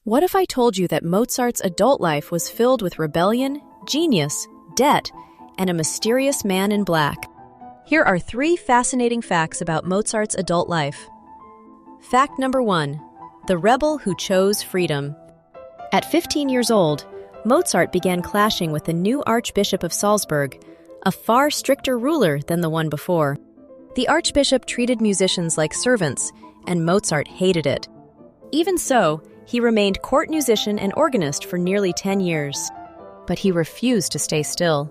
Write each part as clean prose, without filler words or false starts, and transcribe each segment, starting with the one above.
What if I told you that Mozart's adult life was filled with rebellion, genius, debt, and a mysterious man in black? Here are 3 fascinating facts about Mozart's adult life. Fact number 1. The rebel who chose freedom. At 15 years old, Mozart began clashing with the new Archbishop of Salzburg, a far stricter ruler than the one before. The Archbishop treated musicians like servants, and Mozart hated it. Even so, he remained court musician and organist for nearly 10 years. But he refused to stay still.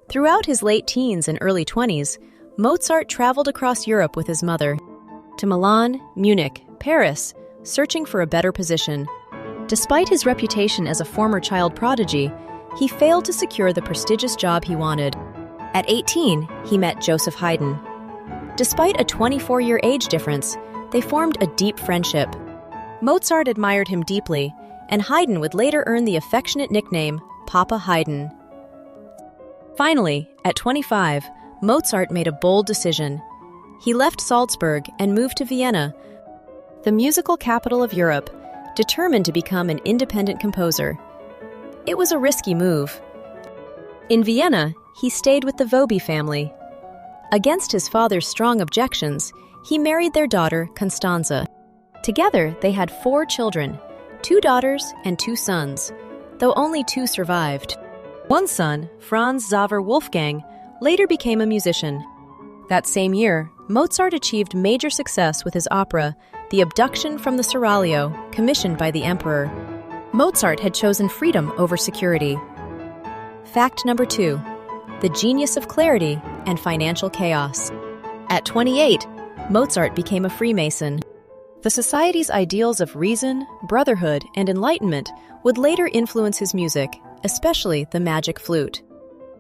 Throughout his late teens and early 20s, Mozart traveled across Europe with his mother, to Milan, Munich, Paris, searching for a better position. Despite his reputation as a former child prodigy, he failed to secure the prestigious job he wanted. At 18, he met Joseph Haydn. Despite a 24-year age difference, they formed a deep friendship. Mozart admired him deeply, and Haydn would later earn the affectionate nickname Papa Haydn. Finally, at 25, Mozart made a bold decision. He left Salzburg and moved to Vienna, the musical capital of Europe, determined to become an independent composer. It was a risky move. In Vienna, he stayed with the Vauby family. Against his father's strong objections, he married their daughter, Constanze. Together, they had 4 children, 2 daughters and 2 sons, though only 2 survived. One son, Franz Xaver Wolfgang, later became a musician. That same year, Mozart achieved major success with his opera, The Abduction from the Seraglio, commissioned by the emperor. Mozart had chosen freedom over security. Fact number 2. The genius of clarity and financial chaos. At 28, Mozart became a Freemason. The society's ideals of reason, brotherhood, and enlightenment would later influence his music, especially the magic flute.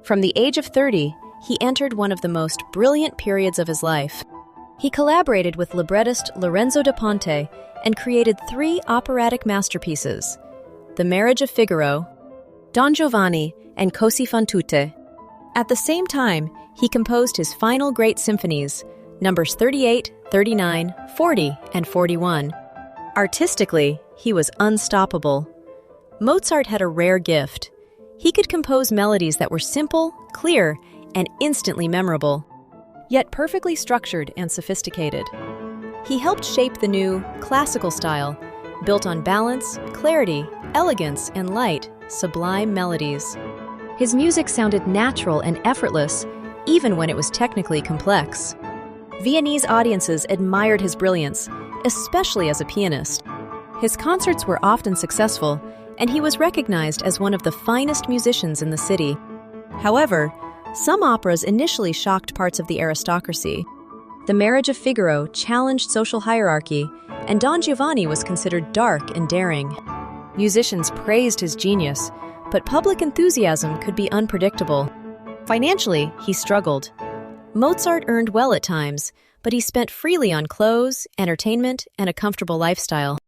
From the age of 30, he entered one of the most brilliant periods of his life. He collaborated with librettist Lorenzo da Ponte and created 3 operatic masterpieces: The Marriage of Figaro, Don Giovanni, and Così fan tutte. At the same time, he composed his final great symphonies, numbers 38, 39, 40, and 41. Artistically, he was unstoppable. Mozart had a rare gift. He could compose melodies that were simple, clear, and instantly memorable, yet perfectly structured and sophisticated. He helped shape the new, classical style, built on balance, clarity, elegance, and light, sublime melodies. His music sounded natural and effortless, even when it was technically complex. Viennese audiences admired his brilliance, especially as a pianist. His concerts were often successful, and he was recognized as one of the finest musicians in the city. However, some operas initially shocked parts of the aristocracy. The Marriage of Figaro challenged social hierarchy, and Don Giovanni was considered dark and daring. Musicians praised his genius, but public enthusiasm could be unpredictable. Financially, he struggled. Mozart earned well at times, but he spent freely on clothes, entertainment, and a comfortable lifestyle.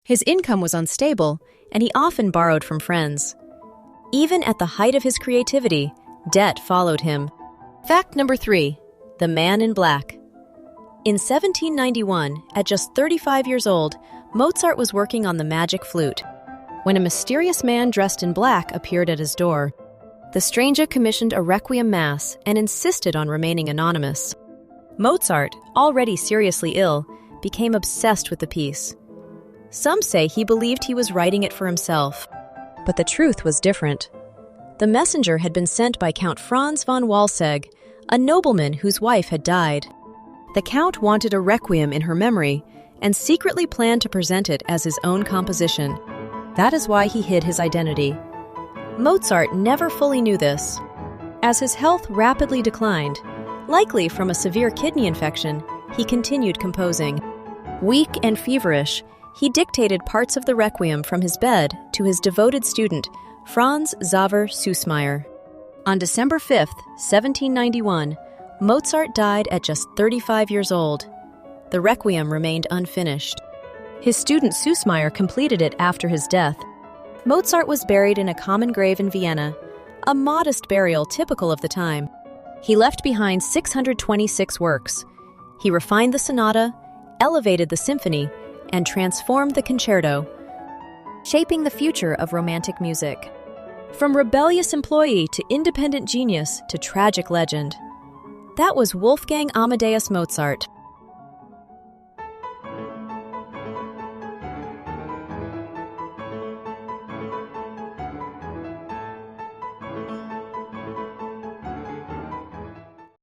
His income was unstable, and he often borrowed from friends. Even at the height of his creativity, debt followed him. Fact number 3. The Man in Black. In 1791, at just 35 years old, Mozart was working on the magic flute, when a mysterious man dressed in black appeared at his door. The stranger commissioned a Requiem Mass and insisted on remaining anonymous. Mozart, already seriously ill, became obsessed with the piece. Some say he believed he was writing it for himself, but the truth was different. The messenger had been sent by Count Franz von Walsegg, a nobleman whose wife had died. The Count wanted a requiem in her memory and secretly planned to present it as his own composition. That is why he hid his identity. Mozart never fully knew this. As his health rapidly declined, likely from a severe kidney infection, he continued composing. Weak and feverish, he dictated parts of the Requiem from his bed to his devoted student, Franz Xaver Süssmayr. On December 5, 1791, Mozart died at just 35 years old. The Requiem remained unfinished. His student Süssmayr completed it after his death. Mozart was buried in a common grave in Vienna, a modest burial typical of the time. He left behind 626 works. He refined the sonata, elevated the symphony, and transformed the concerto, shaping the future of romantic music. From rebellious employee to independent genius to tragic legend. That was Wolfgang Amadeus Mozart.